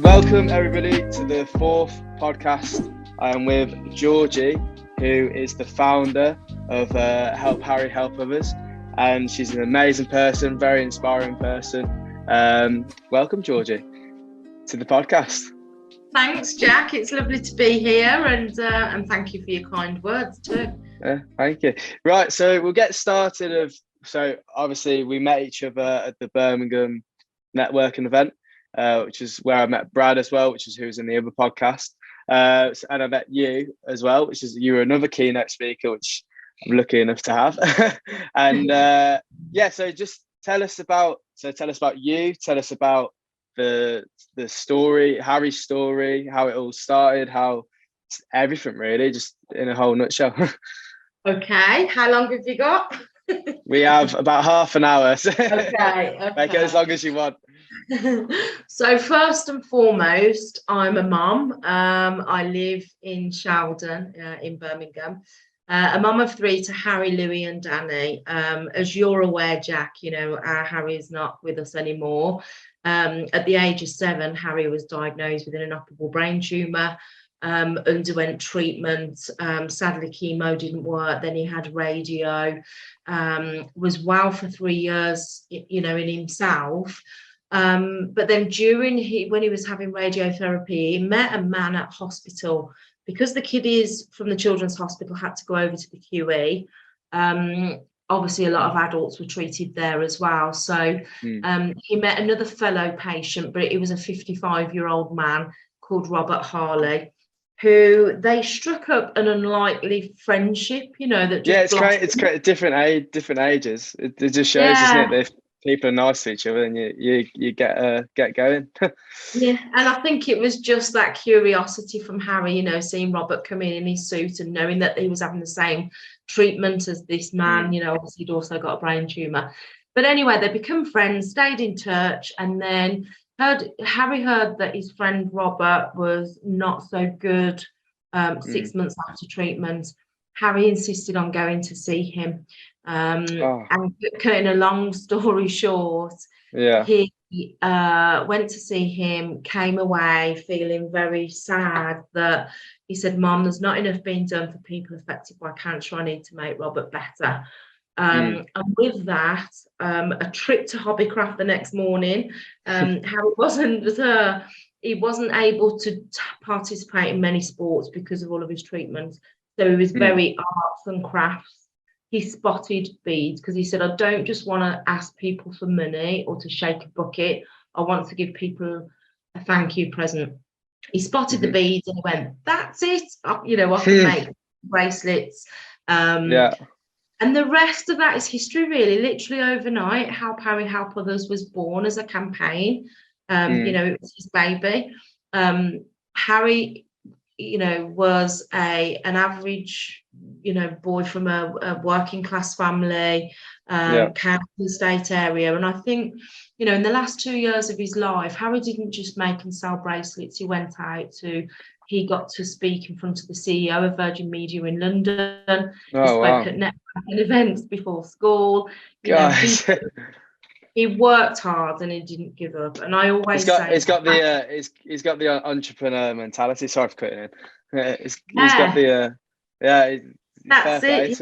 Welcome everybody to the fourth podcast. I am with Georgie, who is the founder of Help Harry Help Others, and she's an amazing person, very inspiring person. Welcome, Georgie, to the podcast. Thanks, Jack. It's lovely to be here, and thank you for your kind words too. Thank you. Right, so we'll get started. So obviously we met each other at the Birmingham networking event. Which is where I met Brad as well, which is who's in the other podcast. And I met you as well, which is you were another keynote speaker, which I'm lucky enough to have. And so just tell us about you. Tell us about the story, Harry's story, how it all started, how everything really, just in a whole nutshell. Okay, how long have you got? We have about half an hour. So okay. Make it as long as you want. So first and foremost, I'm a mum. I live in Sheldon in Birmingham. A mum of three to Harry, Louis and Danny. As you're aware, Jack, our Harry is not with us anymore. At the age of 7, Harry was diagnosed with an inoperable brain tumour, underwent treatment. Sadly, chemo didn't work. Then he had radio, was well for 3 years, in himself. But then when he was having radiotherapy, he met a man at hospital because the kiddies from the children's hospital had to go over to the QE. Obviously, a lot of adults were treated there as well. So he met another fellow patient, but it was a 55-year-old man called Robert Harley, who they struck up an unlikely friendship. That just it's great. Different ages. It just shows, isn't it? If people are nice to each other, and you get going. Yeah, and I think it was just that curiosity from Harry, seeing Robert come in his suit and knowing that he was having the same treatment as this man. Obviously he'd also got a brain tumour. But anyway, they become friends, stayed in touch, and then Harry heard that his friend Robert was not so good 6 months after treatment. Harry insisted on going to see him. And cutting a long story short, he went to see him, came away feeling very sad that he said, "Mom, there's not enough being done for people affected by cancer. I need to make Robert better." And with that, a trip to Hobbycraft the next morning. Harry wasn't able to participate in many sports because of all of his treatments. So he was very arts and crafts. He spotted beads because he said, "I don't just want to ask people for money or to shake a bucket. I want to give people a thank you present." He spotted the beads and he went, "That's it. I can make bracelets." And the rest of that is history, really. Literally overnight, Help Harry Help Others was born as a campaign. It was his baby. Harry, was an average, boy from a working class family, Camden State area. And I think, in the last 2 years of his life, Harry didn't just make and sell bracelets. He got to speak in front of the CEO of Virgin Media in London. He spoke at networking events before school. He worked hard and he didn't give up. And I always he's got the entrepreneur mentality. Sorry for cutting in. He's got the that's it.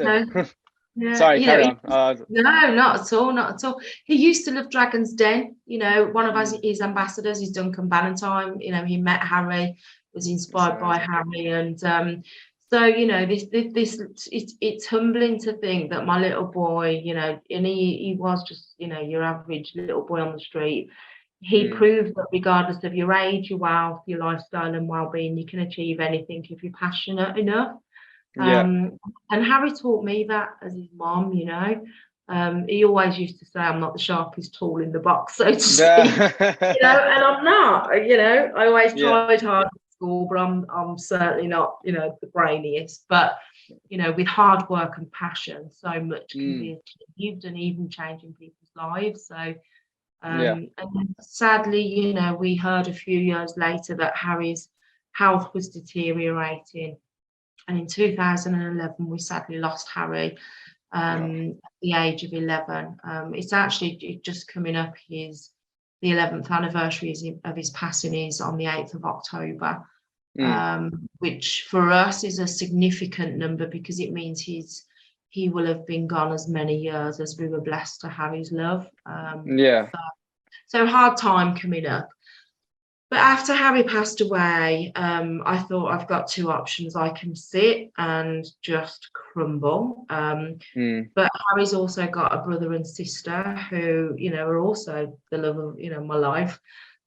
Yeah, sorry, carry on. No, not at all. He used to love Dragon's Den. One of his ambassadors is Duncan Ballantyne. He met Harry, was inspired by Harry, and so it's humbling to think that my little boy, and he was just your average little boy on the street. He proved that regardless of your age, your wealth, your lifestyle and well-being, you can achieve anything if you're passionate enough. And Harry taught me that as his mom. He always used to say, "I'm not the sharpest tool in the box," so to speak. And I'm not. I always tried hard at school, but I'm certainly not, the brainiest. But with hard work and passion, so much can be achieved, and even changing people's lives. So, and sadly, we heard a few years later that Harry's health was deteriorating. And in 2011, we sadly lost Harry at the age of 11. It's just coming up his the 11th anniversary of his passing is on the 8th of October, which for us is a significant number because it means he will have been gone as many years as we were blessed to have his love. So hard time coming up. But after Harry passed away, I thought I've got two options. I can sit and just crumble. But Harry's also got a brother and sister who, you know, are also the love of, you know, my life.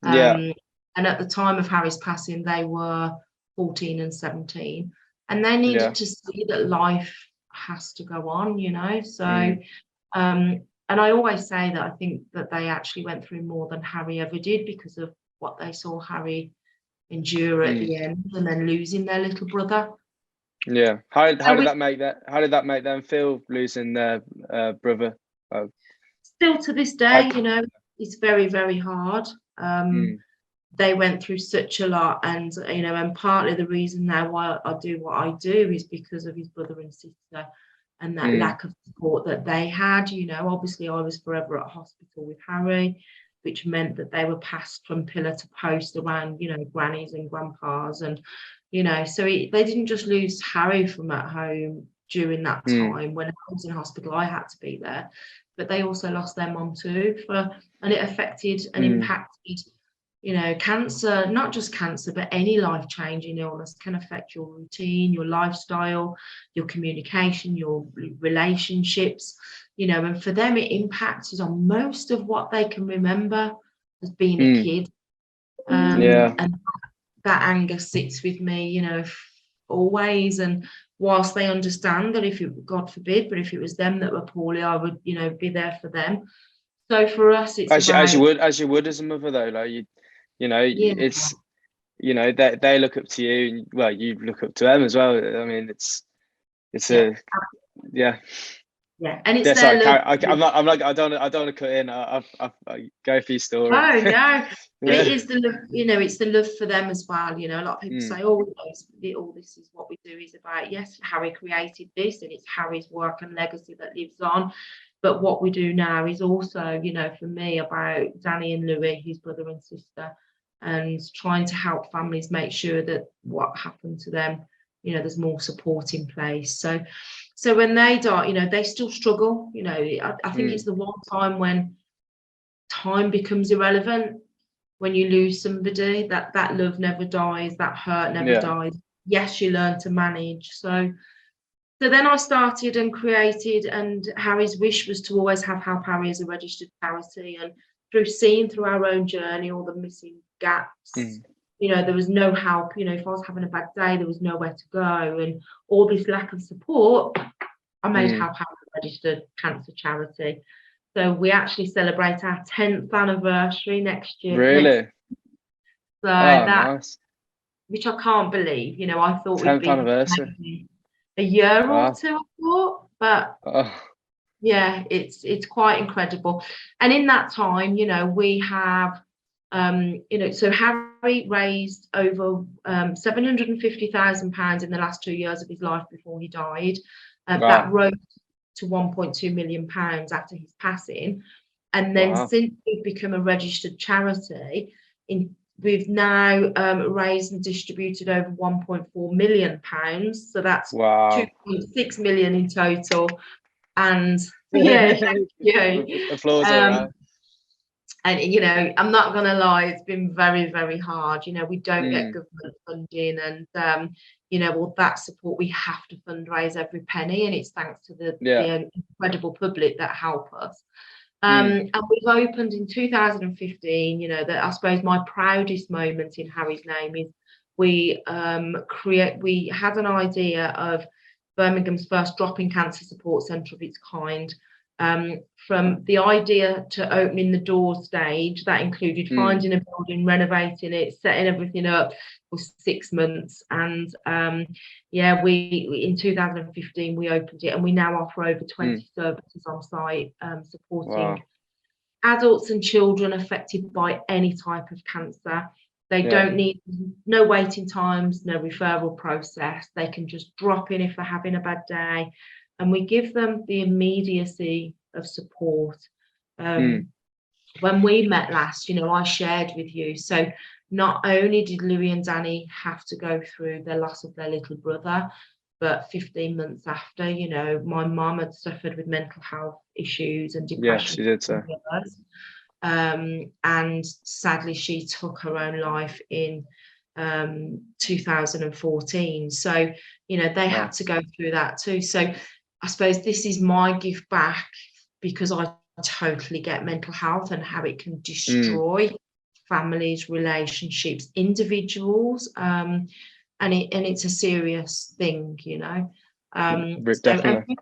And at the time of Harry's passing, they were 14 and 17. And they needed to see that life has to go on, you know. So, and I always say that I think that they actually went through more than Harry ever did because of what they saw Harry endure at the end, and then losing their little brother. How did that make them feel, losing their brother? Still to this day, you know, it's very, very hard. They went through such a lot, and you know, and partly the reason now why I do what I do is because of his brother and sister and that lack of support that they had. You know, obviously I was forever at hospital with Harry, which meant that they were passed from pillar to post around, you know, grannies and grandpas, and you know, so they didn't just lose Harry from at home during that time. When I was in hospital, I had to be there, but they also lost their mum too, and it affected and impacted, you know, cancer, not just cancer, but any life-changing illness can affect your routine, your lifestyle, your communication, your relationships, you know, and for them it impacts on most of what they can remember as being a kid. And that anger sits with me, you know, always. And whilst they understand that if it, God forbid, but if it was them that were poorly, I would, you know, be there for them. So for us, it's as you would as a mother, though, like you know, it's, you know, they look up to you, and well, you look up to them as well. I mean, it's and it's their love. I don't want to cut in. I go for your story. Oh no, but it is the love, you know, it's the love for them as well. You know, a lot of people say, all this is what we do is about, yes, Harry created this and it's Harry's work and legacy that lives on. But what we do now is also, you know, for me, about Danny and Louis, his brother and sister, and trying to help families make sure that what happened to them, you know, there's more support in place. So when they die, you know, they still struggle. You know, I think it's the one time when time becomes irrelevant, when you lose somebody, that love never dies, that hurt never dies. Yes, you learn to manage. So then I started and created, and Harry's wish was to always have Help Harry as a registered charity. And through our own journey, all the missing gaps, you know, there was no help. You know, if I was having a bad day, there was nowhere to go, and all this lack of support, I made Help Harry a registered cancer charity. So we actually celebrate our 10th anniversary next year. Really? Nice. Which I can't believe. You know, I thought 10th anniversary. A year or two, I thought, but yeah, it's quite incredible. And in that time, you know, we have, you know, so Harry raised over £750,000 in the last 2 years of his life before he died. That rose to £1.2 million after his passing. And then since we've become a registered charity, we've now raised and distributed over £1.4 million. So that's £2.6 million in total. And applause. And you know, I'm not gonna lie, it's been very, very hard. You know, we don't get government funding, and you know, all that support, we have to fundraise every penny, and it's thanks to the incredible public that help us. And we've opened in 2015. You know, that I suppose my proudest moment in Harry's name is we had an idea of Birmingham's first drop-in cancer support centre of its kind. From the idea to opening the door stage, that included finding a building, renovating it, setting everything up for 6 months. And we in 2015 we opened it, and we now offer over 20 services on site, supporting adults and children affected by any type of cancer. They don't need no waiting times, no referral process. They can just drop in if they're having a bad day, and we give them the immediacy of support. when we met last, you know, I shared with you. So not only did Louis and Danny have to go through the loss of their little brother, but 15 months after, you know, my mum had suffered with mental health issues and Yeah, depression. she did so. And sadly, she took her own life in 2014. So, you know, they had to go through that too. So I suppose this is my gift back, because I totally get mental health and how it can destroy families, relationships, individuals, and it's a serious thing, you know. Definitely.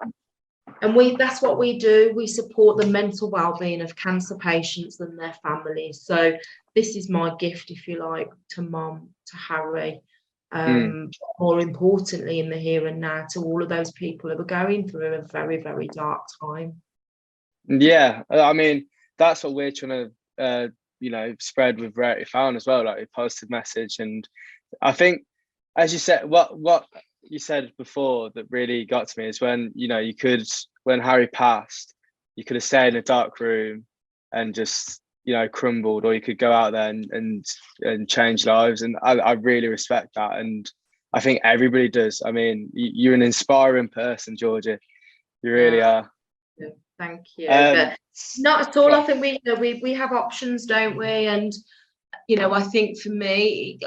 And we that's what we do. We support the mental well-being of cancer patients and their families. So this is my gift, if you like, to Mum, to Harry, more importantly in the here and now, to all of those people who are going through a very, very dark time. Yeah, I mean, that's what we're trying to you know, spread with Rarity Found as well, like a positive message. And I think, as you said, what you said before that really got to me is when, you know, when Harry passed, you could have stayed in a dark room and just, you know, crumbled, or you could go out there and change lives. And I really respect that. And I think everybody does. I mean, you're an inspiring person, Georgie. You really are. Thank you. But not at all. I think we have options, don't we? And, you know, I think for me,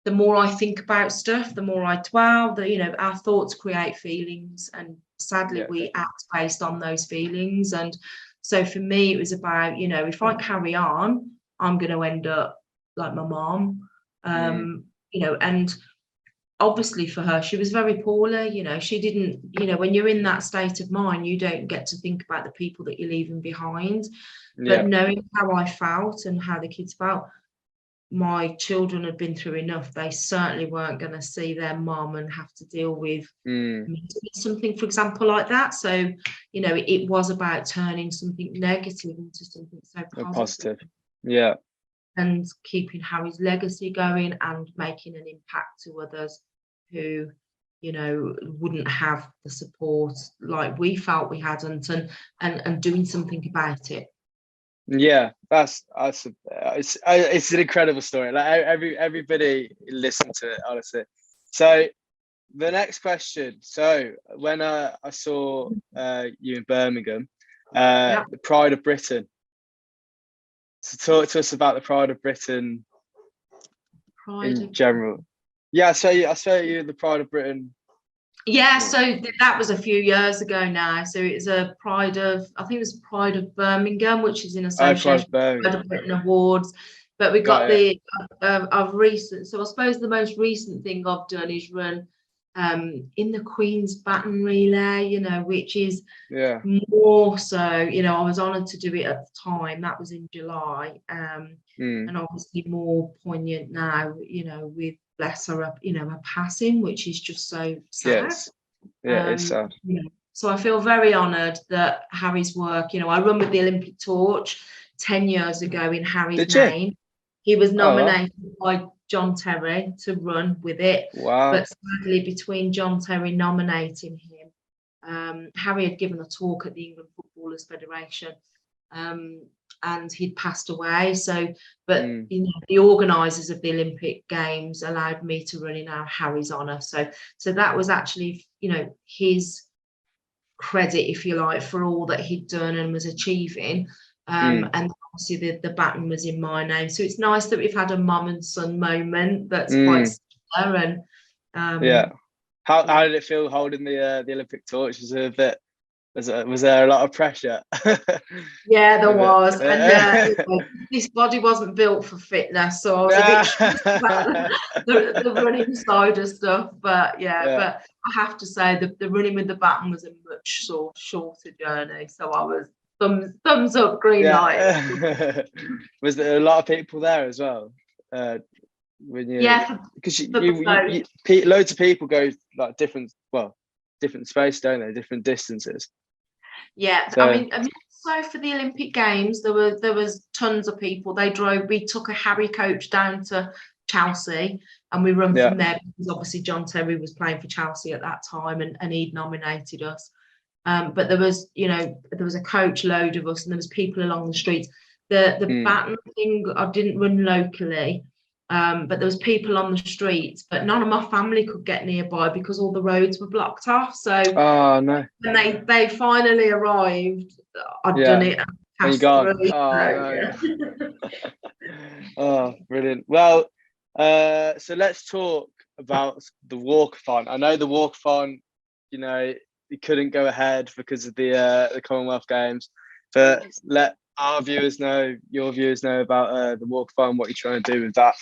the more I think about stuff, the more I dwell, you know, our thoughts create feelings, and sadly we act based on those feelings. And so for me, it was about, you know, if I carry on, I'm going to end up like my mom, you know. And obviously for her, she was very poorly, you know. She didn't, you know, when you're in that state of mind, you don't get to think about the people that you're leaving behind. But knowing how I felt and how the kids felt, my children had been through enough. They certainly weren't going to see their mum and have to deal with something, for example, like that. So, you know, it was about turning something negative into something so positive. Yeah. And keeping Harry's legacy going and making an impact to others who, you know, wouldn't have the support like we felt we hadn't, and doing something about it. Yeah, it's an incredible story. Like everybody listen to it, honestly. So the next question. So when I saw you in Birmingham, the Pride of Britain. So talk to us about the Pride of Britain in general. Yeah, I saw you in the Pride of Britain. Yeah, so that was a few years ago now. So it was a Pride of, I think it was Pride of Birmingham, which is in association with Pride of Britain Awards. But we got the of recent. So I suppose the most recent thing I've done is run in the Queen's Baton Relay, you know, which is more so, you know, I was honoured to do it at the time. That was in July, and obviously more poignant now, you know, with, bless her, you know, her passing, which is just so sad. It's sad. You know, so I feel very honoured that Harry's work, you know, I run with the Olympic torch 10 years ago in Harry's name. He was nominated by John Terry to run with it. Wow. But sadly, between John Terry nominating him, Harry had given a talk at the England Footballers Federation, and he'd passed away. So, but you know, the organisers of the Olympic Games allowed me to run in our Harry's honour. So that was actually, you know, his credit, if you like, for all that he'd done and was achieving. And obviously the baton was in my name. So it's nice that we've had a mum and son moment that's quite similar. And how did it feel holding the Olympic torch? Was it a bit? Was there a lot of pressure? Yeah, there was. And this body wasn't built for fitness, so I was a bit stressed about the running side of stuff. But but I have to say the running with the baton was a much shorter journey. So I was thumbs up, green light. Was there a lot of people there as well? When you, because loads of people go like different space, don't they? Different distances. Yeah, so, I mean, so for the Olympic Games, there was tons of people. We took a Harry coach down to Chelsea, and we run from there, because obviously John Terry was playing for Chelsea at that time, and he'd nominated us. But there was, you know, there was a coach load of us, and there was people along the streets. The Baton thing, I didn't run locally, but there was people on the streets, but none of my family could get nearby because all the roads were blocked off. So Oh no. when they finally arrived, I'd done it and And you passed gone. through. Oh no. Oh, brilliant. Well, so let's talk about the walkathon. I know the walkathon, you know, it couldn't go ahead because of the Commonwealth Games, but let our viewers know, your viewers know about the walkathon, what you're trying to do with that,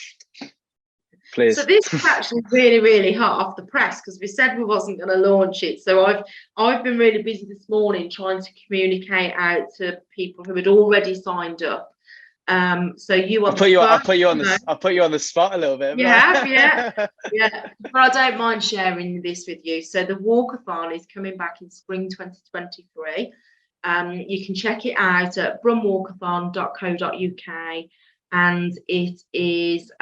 please. So this is actually really, really hot off the press because we said we wasn't going to launch it. So I've been really busy this morning trying to communicate out to people who had already signed up. So you are I'll put you on the spot a little bit. You have, yeah. But I don't mind sharing this with you. So the walkathon is coming back in spring 2023. You can check it out at brumwalkathon.co.uk, and it is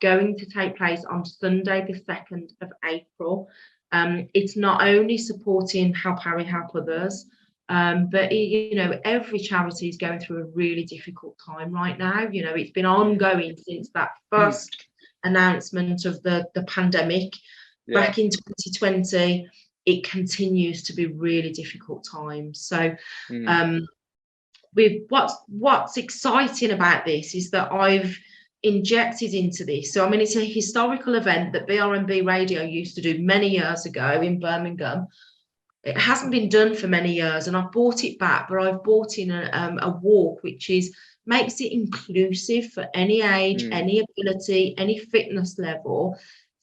going to take place on Sunday, the 2nd of April. It's not only supporting Help Harry Help Others, but you know, every charity is going through a really difficult time right now. You know, it's been ongoing since that first announcement of the pandemic back in 2020. It continues to be really difficult times. So what's exciting about this is that I've injected into this. So I mean, it's a historical event that BRMB Radio used to do many years ago in Birmingham. It hasn't been done for many years, and I've brought it back, but I've brought in a walk which makes it inclusive for any age, any ability, any fitness level.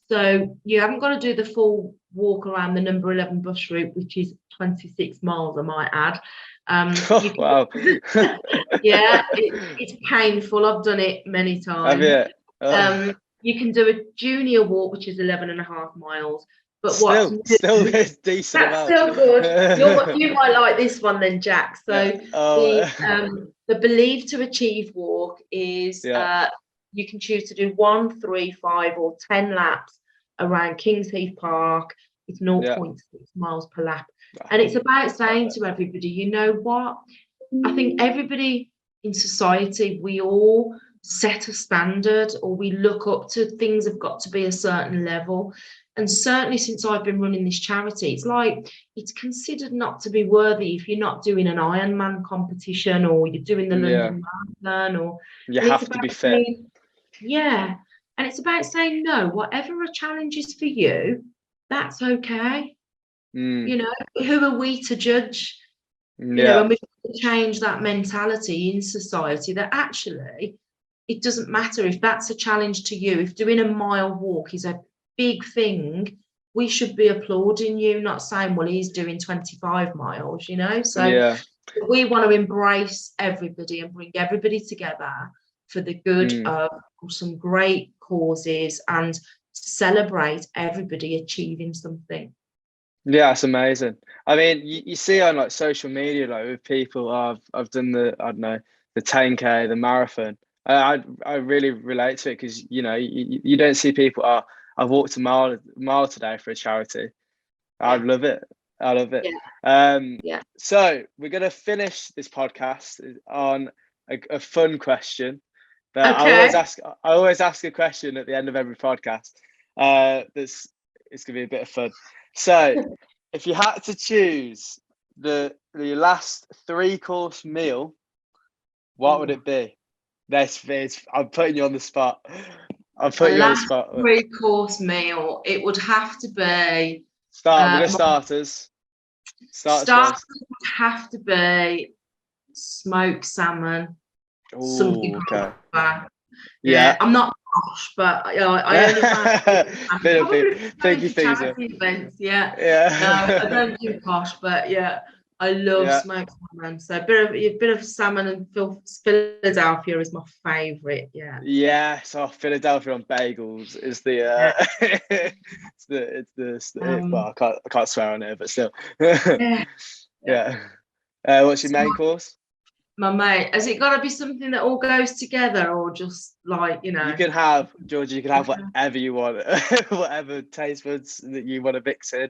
So you haven't got to do the full walk around the number 11 bus route, which is 26 miles, I might add. Wow. It's painful. I've done it many times. You can do a junior walk, which is 11.5 miles. But still decent amount. Still good. You might like this one then, Jack. So the Believe to Achieve walk is you can choose to do 1, 3, 5, or 10 laps around Kings Heath Park. It's 0.6 miles per lap. And it's about saying to everybody, you know what? I think everybody in society, we all set a standard, or we look up to things have got to be a certain level. And certainly since I've been running this charity, it's like it's considered not to be worthy if you're not doing an Ironman competition, or you're doing the London Marathon, or you have to be fit. And it's about saying no, whatever a challenge is for you, that's okay. You know, who are we to judge? You know, and we've got to change that mentality in society that actually it doesn't matter if that's a challenge to you. If doing a mile walk is a big thing, we should be applauding you, not saying, well, he's doing 25 miles, you know. So we want to embrace everybody and bring everybody together for the good of some great causes and celebrate everybody achieving something. Yeah, it's amazing. I mean, you see on like social media, like with people, I've done the 10K, the marathon. I really relate to it because you know you don't see people. I've walked a mile today for a charity. I love it. So we're gonna finish this podcast on a fun question. But I always ask a question at the end of every podcast. It's gonna be a bit of fun. So, if you had to choose the last 3-course meal, what would it be? I'm putting you on the spot. I'm putting you on the spot. 3-course meal. It would have to be. We'll go starters. Starters would have to be smoked salmon. Something okay. Yeah, I'm not posh, but I only find charity events. I don't do posh, but I love smoked salmon. So a bit of salmon and Philadelphia is my favourite. So Philadelphia on bagels is the well, I can't swear on it, but still. What's your main course? My mate, has it got to be something that all goes together, or just like, you know? You can have, Georgie, you can have whatever you want, whatever taste buds that you want to mix in.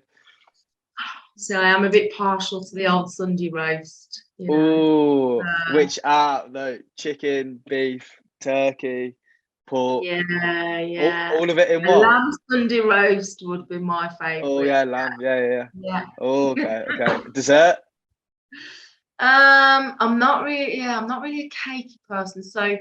So I am a bit partial to the old Sunday roast. Oh, which are the chicken, beef, turkey, pork, Yeah. all of it in A one. lamb Sunday roast would be my favourite. Oh yeah, lamb. Yeah. Yeah. Oh, okay. Dessert. I'm not really a cakey person. So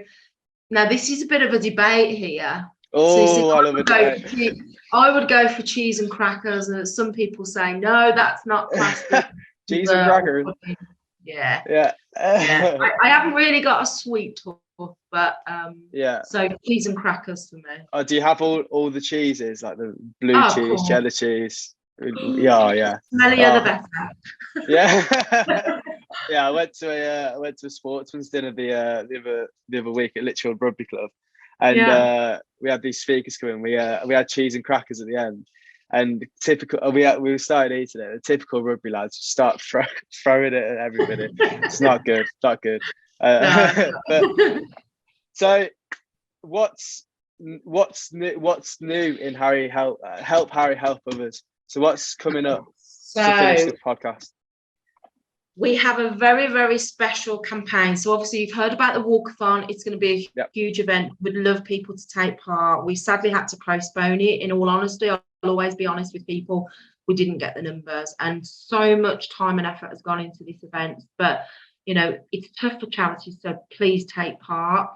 now this is a bit of a debate here. Oh, I love a debate. I would go for cheese and crackers, and some people say no, that's not classed as Cheese and crackers. Yeah. Yeah. I haven't really got a sweet tooth, but yeah. So cheese and crackers for me. Oh, do you have all the cheeses, like the blue cheese, cool. cheddar cheese? Yeah. Smellier the better. Yeah. Yeah, I went to a sportsman's dinner the other week at Lichfield Rugby Club, and we had these speakers come in. We had cheese and crackers at the end, and typical we started eating it. The typical rugby lads start throwing it at everybody. It's not good, No. But so what's new in Harry help Harry help others? So what's coming up to finish the podcast? We have a very, very special campaign. So obviously you've heard about the Walkathon. It's going to be a huge event. We'd love people to take part. We sadly had to postpone it. In all honesty, I'll always be honest with people. We didn't get the numbers, and so much time and effort has gone into this event. But, it's tough for charities, so please take part.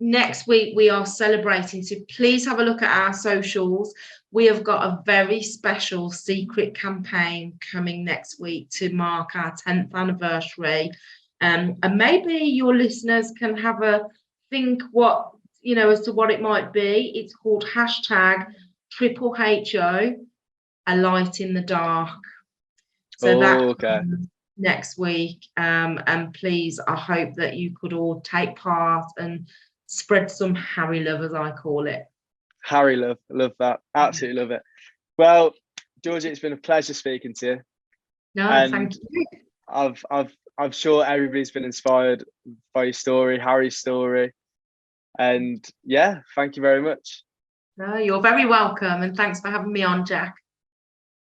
Next week we are celebrating, so please have a look at our socials. We have got a very special secret campaign coming next week to mark our 10th anniversary, and maybe your listeners can have a think as to what it might be. It's called #HHO, a light in the dark. So that's next week, and please, I hope that you could all take part and spread some Harry love, as I call it. Harry love that. Absolutely love it. Well, Georgie, it's been a pleasure speaking to you. No, thank you. I'm sure everybody's been inspired by your story, Harry's story, and thank you very much. No, you're very welcome, and thanks for having me on, Jack.